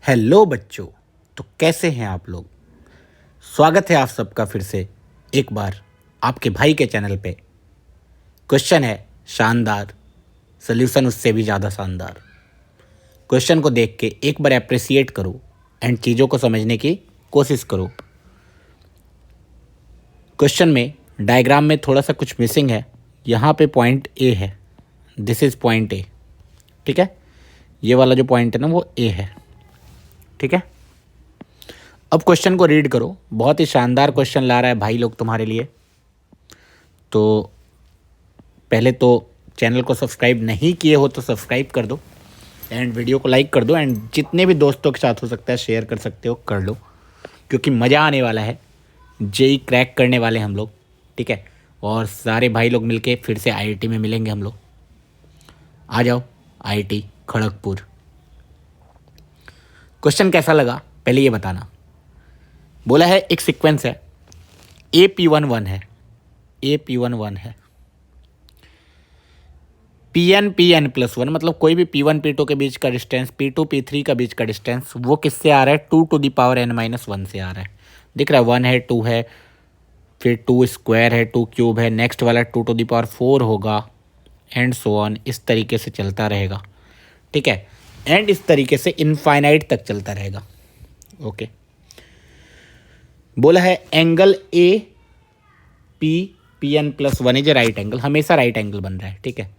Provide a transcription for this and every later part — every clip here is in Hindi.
हेलो बच्चों। तो कैसे हैं आप लोग। स्वागत है आप सबका फिर से एक बार आपके भाई के चैनल पे। क्वेश्चन है शानदार, सल्यूशन उससे भी ज़्यादा शानदार। क्वेश्चन को देख के एक बार अप्रिसिएट करो एंड चीज़ों को समझने की कोशिश करो। क्वेश्चन में डायग्राम में थोड़ा सा कुछ मिसिंग है। यहाँ पे पॉइंट ए है, दिस इज़ पॉइंट ए। ठीक है, ये वाला जो पॉइंट है ना वो ए है। ठीक है, अब क्वेश्चन को रीड करो। बहुत ही शानदार क्वेश्चन ला रहा है भाई लोग तुम्हारे लिए। तो पहले तो चैनल को सब्सक्राइब नहीं किए हो तो सब्सक्राइब कर दो एंड वीडियो को लाइक कर दो एंड जितने भी दोस्तों के साथ हो सकता है शेयर कर सकते हो कर लो, क्योंकि मज़ा आने वाला है। जेई क्रैक करने वाले हम लोग। ठीक है, और सारे भाई लोग मिलके फिर से आईआईटी में मिलेंगे हम लोग। आ जाओ आईआईटी खड़गपुर। क्वेश्चन कैसा लगा पहले ये बताना। बोला है एक सीक्वेंस है, AP11 है, AP11 है, PN मतलब कोई भी P1 P2 के बीच का डिस्टेंस, P2 P3 का बीच का डिस्टेंस वो किससे आ रहा है, 2n-1 से आ रहा है। दिख रहा है 1 है 2 है, फिर 2 स्क्वायर है, 2 क्यूब है, नेक्स्ट वाला 2 होगा एंड सो ऑन। इस तरीके से चलता रहेगा। ठीक है, एंड इस तरीके से इनफाइनाइट तक चलता रहेगा। ओके, बोला है angle APN+1 is right angle, हमेशा राइट एंगल बन रहा है। ठीक है,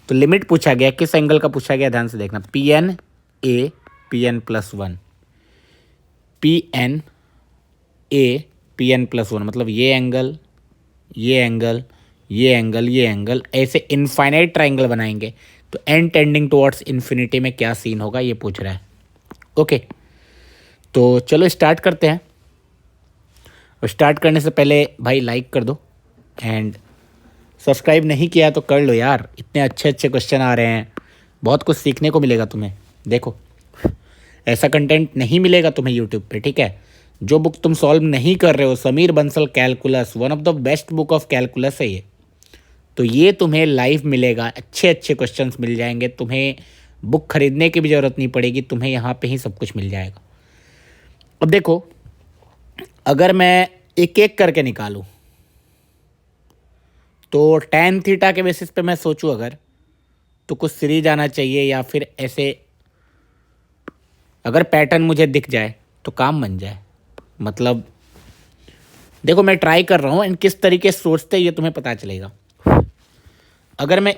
तो लिमिट पूछा गया, किस एंगल का पूछा गया ध्यान से देखना। PN APN+1, PN APN+1 मतलब ये एंगल, ये एंगल, ये एंगल, ये एंगल, ऐसे इनफाइनाइट ट्राइंगल बनाएंगे तो एंड टेंडिंग टुवर्ड्स इन्फिनिटी में क्या सीन होगा ये पूछ रहा है। ओके, तो चलो स्टार्ट करते हैं। और स्टार्ट करने से पहले भाई लाइक कर दो एंड सब्सक्राइब नहीं किया तो कर लो यार। इतने अच्छे अच्छे क्वेश्चन आ रहे हैं, बहुत कुछ सीखने को मिलेगा तुम्हें। देखो, ऐसा कंटेंट नहीं मिलेगा तुम्हें यूट्यूब पे। ठीक है, जो बुक तुम सॉल्व नहीं कर रहे हो, Sameer Bansal calculus, one of the best book of calculus है ये। तो ये तुम्हें लाइव मिलेगा, अच्छे अच्छे क्वेश्चंस मिल जाएंगे। तुम्हें बुक खरीदने की भी ज़रूरत नहीं पड़ेगी, तुम्हें यहाँ पे ही सब कुछ मिल जाएगा। अब देखो, अगर मैं एक एक करके निकालूं तो tan थीटा के बेसिस पे मैं सोचूं अगर, तो कुछ सीरीज आना चाहिए या फिर ऐसे अगर पैटर्न मुझे दिख जाए तो काम बन जाए। मतलब देखो, मैं ट्राई कर रहा हूँ एंड किस तरीके से सोचते ये तुम्हें पता चलेगा। अगर मैं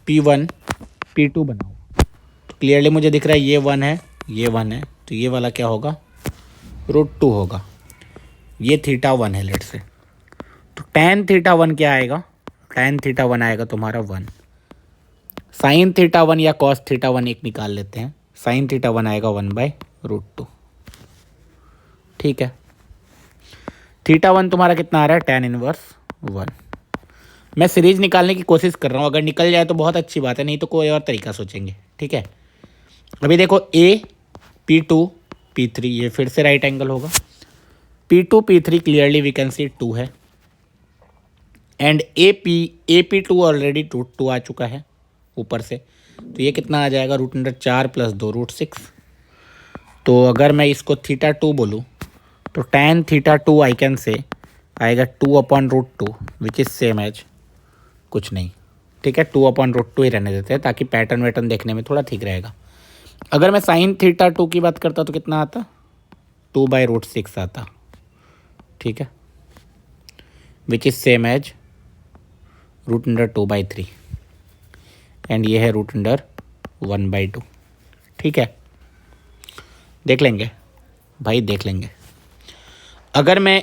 P1 P2 बनाऊँ तो क्लियरली मुझे दिख रहा है ये 1 है, ये 1 है, तो ये वाला क्या होगा, √2 होगा। ये θ1 है लेट से, तो tan θ1 क्या आएगा, tan θ1 आएगा तुम्हारा 1। sin θ1 या cos θ1 एक निकाल लेते हैं, sin θ1 आएगा 1/√2। ठीक है, θ1 तुम्हारा कितना आ रहा है, tan−1। मैं सीरीज निकालने की कोशिश कर रहा हूँ, अगर निकल जाए तो बहुत अच्छी बात है, नहीं तो कोई और तरीका सोचेंगे। ठीक है, अभी देखो P2 P3 ये फिर से राइट एंगल होगा। P2 P3 clearly we can see 2 है एंड AP2 ऑलरेडी 2 आ चुका है ऊपर से, तो ये कितना आ जाएगा, √4 + 2 √6। तो अगर मैं इसको θ2 बोलूँ तो tan θ2 आई कैन से आएगा 2/√2 विच इज़ सेम एज कुछ नहीं। ठीक है, 2/√2 ही रहने देते हैं ताकि पैटर्न वैटर्न देखने में थोड़ा ठीक रहेगा। अगर मैं sin θ2 की बात करता तो कितना आता, 2/√6 आता। ठीक है, which is same as √2/3 and ये है √1/2। ठीक है, देख लेंगे भाई, देख लेंगे। अगर मैं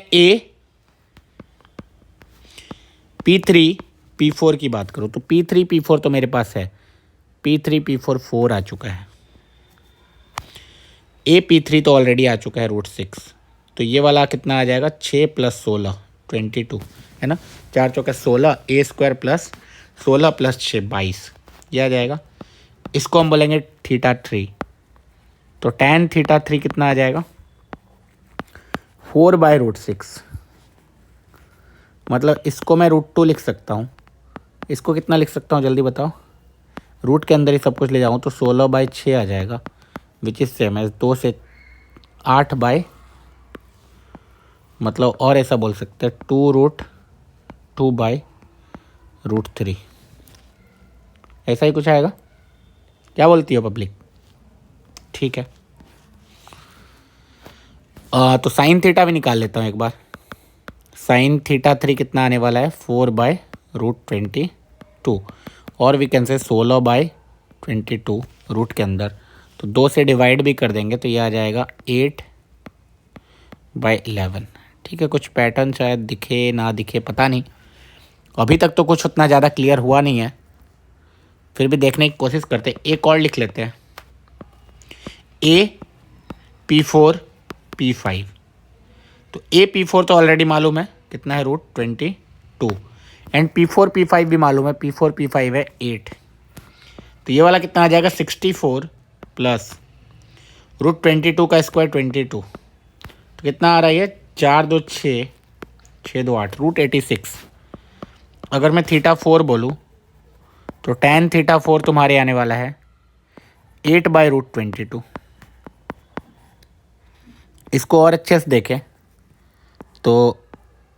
P3 P4 की बात करूँ तो P3 P4 तो मेरे पास है, P3 P4 4 आ चुका है। P3 तो ऑलरेडी आ चुका है √6, तो ये वाला कितना आ जाएगा, 6 + 16 22 है ना, 4 चौके 16, A² + 16 + 6 22 ये आ जाएगा। इसको हम बोलेंगे θ3, तो tan θ3 कितना आ जाएगा, 4/√6। मतलब इसको मैं √2 लिख सकता हूँ, इसको कितना लिख सकता हूँ जल्दी बताओ, रूट के अंदर ही सब कुछ ले जाऊँ तो 16/6 आ जाएगा, विच इज़ सेम एज 2 से 8 मतलब और ऐसा बोल सकते हैं 2√2/√3, ऐसा ही कुछ आएगा। क्या बोलती हो पब्लिक? ठीक है। तो साइन थीटा भी निकाल लेता हूँ एक बार। साइन थीटा 3 कितना आने वाला है? 4/√22, और वी कैन से 16/22 रूट के अंदर, तो 2 से डिवाइड भी कर देंगे तो ये आ जाएगा 8/11। ठीक है, कुछ पैटर्न शायद दिखे ना दिखे पता नहीं, अभी तक तो कुछ उतना ज़्यादा क्लियर हुआ नहीं है, फिर भी देखने की कोशिश करते हैं। एक और लिख लेते हैं, P4 P5। तो P4 तो ऑलरेडी मालूम है कितना है, √22, एंड P4 P5 भी मालूम है, P4 P5 है 8। तो ये वाला कितना आ जाएगा? 64 प्लस √22 का स्क्वायर 22, तो कितना आ रहा है ये? 4 2 6, 6 2 8, √86। अगर मैं थीटा 4 बोलूँ तो tan थीटा 4 तुम्हारे आने वाला है 8/√22। इसको और अच्छे से देखें तो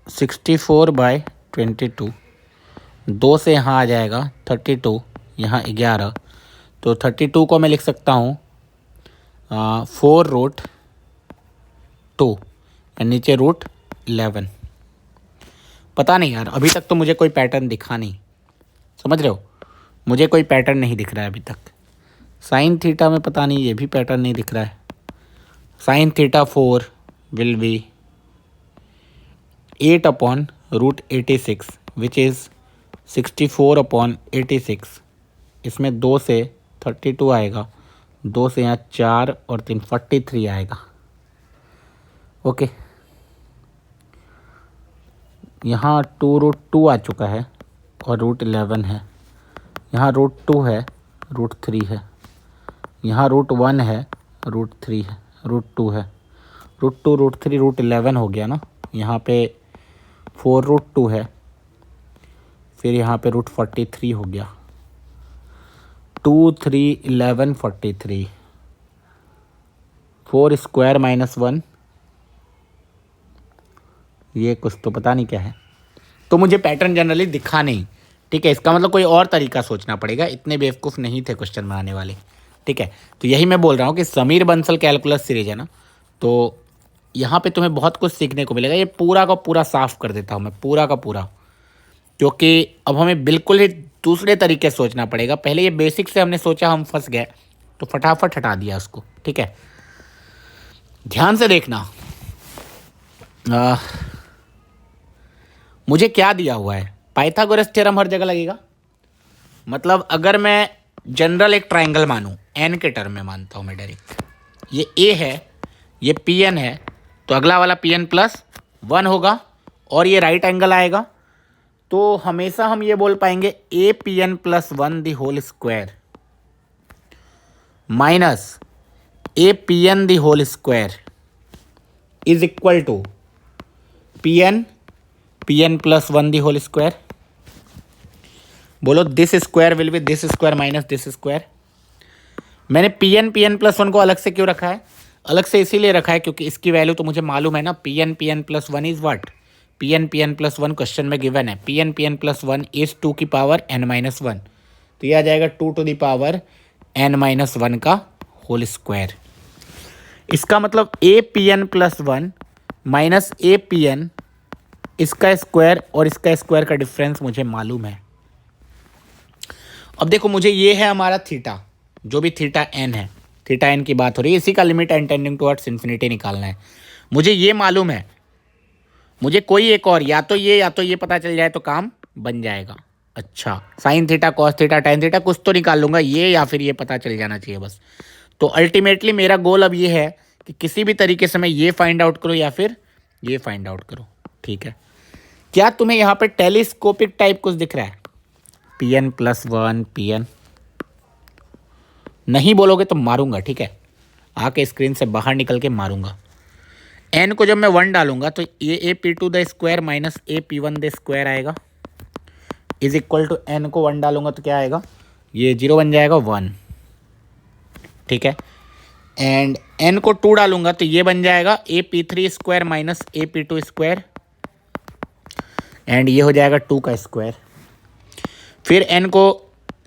64/22, 2 से यहाँ आ जाएगा 32, यहाँ 11, तो 32 को मैं लिख सकता हूँ 4√2 और नीचे √11। पता नहीं यार, अभी तक तो मुझे कोई पैटर्न दिखा नहीं, समझ रहे हो? मुझे कोई पैटर्न नहीं दिख रहा है अभी तक। साइन थीटा में पता नहीं, ये भी पैटर्न नहीं दिख रहा है। Sine theta 4 will be 8/√86 which is 64/86। इसमें 2 से 32 आएगा, 2 से यहाँ 4 और 3 43 आएगा। ओके, यहाँ 2√2 आ चुका है और √11 है, यहाँ √2 है, √3 है, यहाँ √1 है, √3 है, √2 है, √2 √3 √11 हो गया ना। यहाँ पे 4√2 है, फिर यहाँ पे √43 हो गया, 2 3 11 43, 4 स्क्वायर -1, ये कुछ तो पता नहीं क्या है, तो मुझे पैटर्न जनरली दिखा नहीं। ठीक है, इसका मतलब कोई और तरीका सोचना पड़ेगा, इतने बेवकूफ़ नहीं थे क्वेश्चन बनाने वाले। ठीक है, तो यही मैं बोल रहा हूँ कि समीर बंसल कैलकुलस सीरीज है ना, तो यहाँ पे तुम्हें बहुत कुछ सीखने को मिलेगा। ये पूरा का पूरा साफ कर देता हूँ मैं, पूरा का पूरा, क्योंकि अब हमें बिल्कुल ही दूसरे तरीके से सोचना पड़ेगा। पहले ये बेसिक से हमने सोचा, हम फंस गए, तो फटाफट हटा दिया उसको। ठीक है, ध्यान से देखना। मुझे क्या दिया हुआ है? पाइथागोरस थ्योरम हर जगह लगेगा। मतलब अगर मैं जनरल एक ट्रायंगल मानूं, एन के टर्म में मानता हूं मैं डायरेक्ट, ये ए है, ये पी एन है, तो अगला वाला पी एन प्लस 1 होगा, और ये राइट एंगल आएगा, तो हमेशा हम ये बोल पाएंगे A P N plus 1 the whole square minus A P N the whole square is equal to P N plus 1 the whole square. बोलो, this square will be this square minus this square. मैंने पी एन प्लस 1 को अलग से क्यों रखा है? अलग से इसीलिए रखा है क्योंकि इसकी वैल्यू तो मुझे मालूम है ना, P N plus 1 is what? P N plus 1 question में गिवन है, पी एन प्लस 1 इज 2 की पावर n-1, तो ये आ जाएगा 2 टू दी पावर n-1 का होल स्क्वायर। इसका मतलब A P N plus 1 minus A P N, इसका स्क्वायर और इसका स्क्वायर का डिफरेंस मुझे मालूम है। अब देखो, मुझे ये है हमारा थीटा, जो भी थीटा एन है, थीटा एन की बात हो रही है, इसी का limit N tending towards infinity निकालना है। मुझे ये मालूम है, मुझे कोई एक और या तो ये पता चल जाए तो काम बन जाएगा। अच्छा, sine theta, cos theta, tan theta कुछ तो निकाल लूँगा, ये या फिर ये पता चल जाना चाहिए बस। तो अल्टीमेटली मेरा गोल अब ये है कि किसी भी तरीके से मैं ये फाइंड आउट करूँ या फिर ये फाइंड आउट करूँ। ठीक है, क्या तुम्हें यहाँ पे टेलीस्कोपिक टाइप कुछ दिख रहा है? P N plus 1 P N, नहीं बोलोगे तो मारूंगा। ठीक है, आके स्क्रीन से बाहर निकल के मारूंगा। एन को जब मैं 1 डालूंगा तो A P two the square minus A P 1 the square आएगा, इज इक्वल टू एन को 1 डालूंगा तो क्या आएगा? ये 0 बन जाएगा 1, ठीक है। एंड n को 2 डालूंगा तो ये बन जाएगा AP3 square minus AP2 square, and ये हो जाएगा 2 का स्क्वायर। फिर n को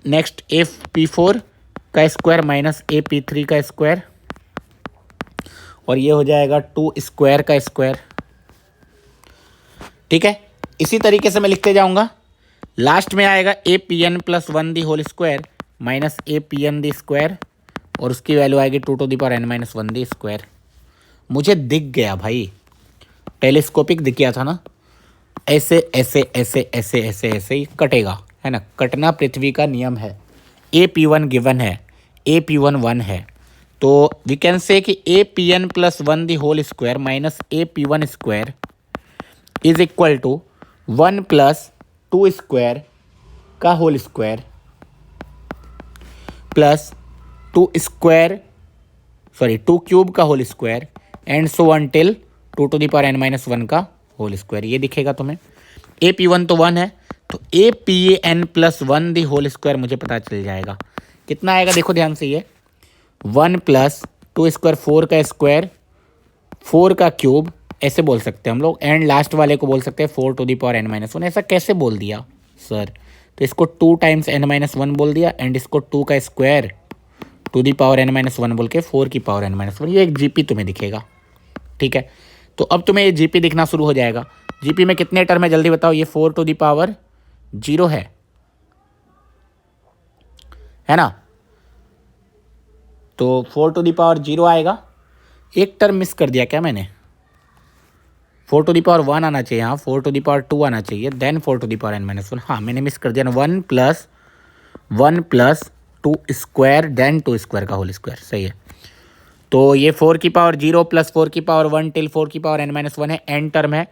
नेक्स्ट AP4 का स्क्वायर माइनस AP3 का स्क्वायर, और ये हो जाएगा 2 स्क्वायर का स्क्वायर, ठीक है। इसी तरीके से मैं लिखते जाऊंगा। लास्ट में आएगा APn plus 1 the whole square minus APn the square, और उसकी वैल्यू आएगी 2 to the power n minus 1 the square. मुझे दिख गया भाई, टेलीस्कोपिक दिख गया था ना, ऐसे ऐसे ऐसे ऐसे ऐसे ऐसे ही कटेगा, है ना, कटना पृथ्वी का नियम है। AP1 गिवन है, AP1 1 है, तो वी कैन से कि APn plus 1 the whole square minus AP1 square is equal to 1 plus 2 square का whole square plus 2 square 2 cube का whole square and so on till 2 to the power n minus 1 का होल स्क्वायर। ये दिखेगा तुम्हें। AP1 तो 1 है, तो APn plus 1 the whole square मुझे पता चल जाएगा। कितना आएगा देखो ध्यान से, ये 1 प्लस 2 स्क्वायर 4 का स्क्वायर 4 का क्यूब ऐसे बोल सकते हैं हम लोग, एंड लास्ट वाले को बोल सकते हैं 4 to the power n minus 1। ऐसा कैसे बोल दिया सर? तो इसको 2 टाइम्स n माइनस 1 बोल दिया, एंड इसको 2 का square to the power n minus 1 बोल के 4 की पावर n माइनस 1। ये एक GP तुम्हें दिखेगा, ठीक है। तो अब तुम्हें ये GP दिखना शुरू हो जाएगा। GP में कितने टर्म है जल्दी बताओ? ये 4 टू दी पावर 0 है ना, तो 4 टू दी पावर 0 आएगा। एक टर्म मिस कर दिया क्या मैंने? 4 टू दी पावर 1 आना चाहिए, हाँ 4 टू दी पावर 2 आना चाहिए, then 4 to the power n minus 1। हाँ मैंने मिस कर दिया ना, 1 प्लस 2 स्क्वायर देन 2 स्क्वायर का होल स्क्वायर, सही है। तो ये 4 की पावर 0 प्लस 4 की पावर 1 टिल 4 की पावर n माइनस 1 है, n टर्म है।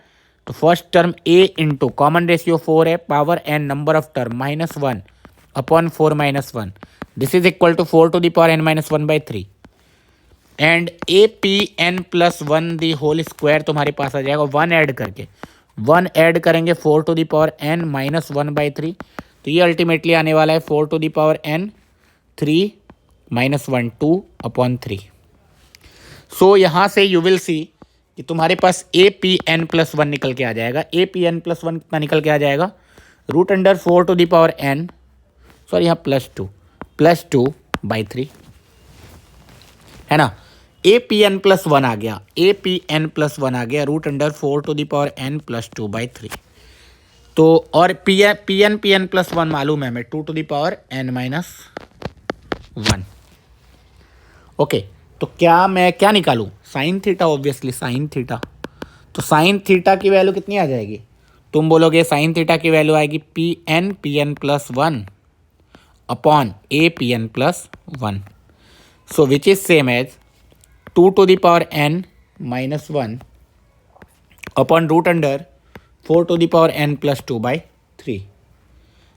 तो first term a into common ratio 4 है, power n number of term minus 1 upon 4 minus 1, this is equal to 4 to the power n minus 1 by 3, and APn plus 1 the whole square तुम्हारे पास आ जाएगा 1 ऐड करके, 1 ऐड करेंगे 4 to the power n minus 1 by 3, तो ये अल्टीमेटली आने वाला है 4 to the power n 3 minus 1 2 upon 3। So यहाँ से यू विल सी कि तुम्हारे पास APn प्लस 1 निकल के आ जाएगा। APn प्लस 1 कितना निकल के आ जाएगा? Root under 4 to the power n, sorry यहाँ प्लस 2 बाई 3, है ना। APn प्लस 1 आ गया, APn प्लस 1 आ गया root under 4 to the power n plus 2 by 3। तो और PN प्लस 1 मालूम है हमें 2 to the power n minus 1। Okay, तो क्या मैं क्या निकालूं? Sine theta, obviously sine theta. तो साइन थीटा की वैल्यू कितनी आ जाएगी? तुम बोलोगे साइन थीटा की वैल्यू आएगी PN plus 1 upon APn plus 1, so which is same as 2 to the power n minus 1 upon root under 4 to the power n plus 2 by 3।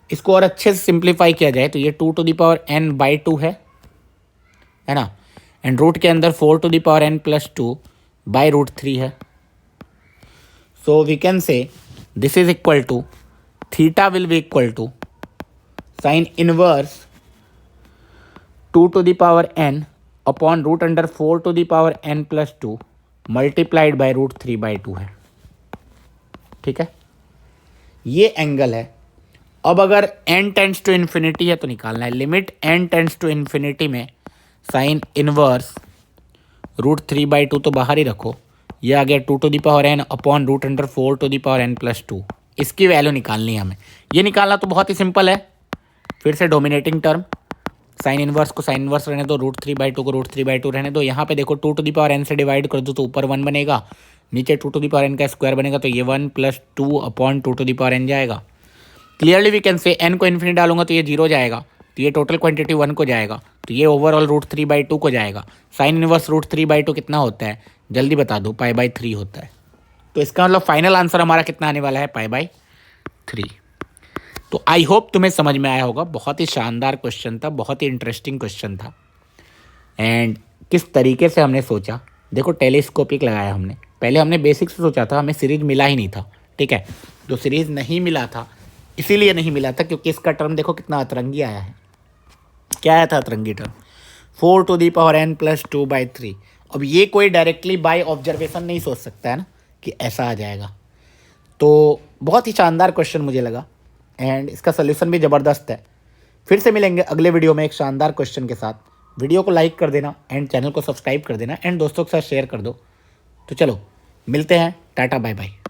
इसको और अच्छे से सिंप्लीफाई किया जाए तो ये 2 to the power n by 2 है ना, एंड रूट के अंदर 4 to the power n plus 2 by root 3 है। So we can say this is equal to theta will be equal to sine inverse 2 to the power n upon root under 4 to the power n plus 2 multiplied by root 3 by 2 है, ठीक है। ये एंगल है। अब अगर n टेंड्स टू इन्फिनिटी है तो निकालना है limit n tends to infinity में साइन इनवर्स रूट 3 बाई 2 तो बाहर ही रखो, ये आ गया 2 to the power n upon root under 4 to the power n plus 2। इसकी वैल्यू निकालनी है हमें। ये निकालना तो बहुत ही सिंपल है। फिर से डोमिनेटिंग टर्म साइन इनवर्स को साइन इनवर्स रहने दो, रूट 3 बाई 2 को रूट 3 बाई 2 रहने दो। यहाँ पे देखो 2 टू दी पावर n से डिवाइड कर दो तो ऊपर 1 बनेगा, नीचे 2 टू दी पावर n का स्क्वायर बनेगा, तो ये 1 plus 2 upon 2 to the power n जाएगा। Clearly we can say n को इन्फिनिटी डालूंगा तो ये 0 जाएगा, तो ये टोटल क्वांटिटी 1 को जाएगा, तो ये ओवरऑल रूट 3 बाई 2 को जाएगा। साइन इनवर्स रूट 3 बाई 2 कितना होता है जल्दी बता दो? पाई बाई 3 होता है। तो इसका मतलब फाइनल आंसर हमारा कितना आने वाला है? Pi by 3। तो आई होप तुम्हें समझ में आया होगा। बहुत ही शानदार क्वेश्चन था, बहुत ही इंटरेस्टिंग क्वेश्चन था। एंड किस तरीके से हमने सोचा, देखो टेलीस्कोपिक लगाया हमने। पहले हमने बेसिक से सोचा था, हमें सीरीज मिला ही नहीं था, ठीक है। जो सीरीज नहीं मिला था इसीलिए नहीं मिला था क्योंकि इसका टर्म देखो कितना अतरंगी आया है। क्या आया था अतरंगी टर्म? 4⁻n+2/3। अब ये कोई डायरेक्टली बाय ऑब्जर्वेशन नहीं सोच सकता है ना कि ऐसा आ जाएगा। तो बहुत ही शानदार क्वेश्चन मुझे लगा एंड इसका सोल्यूशन भी ज़बरदस्त है। फिर से मिलेंगे अगले वीडियो में एक शानदार क्वेश्चन के साथ। वीडियो को लाइक कर देना एंड चैनल को सब्सक्राइब कर देना एंड दोस्तों के साथ शेयर कर दो। तो चलो मिलते हैं, टाटा बाय बाय।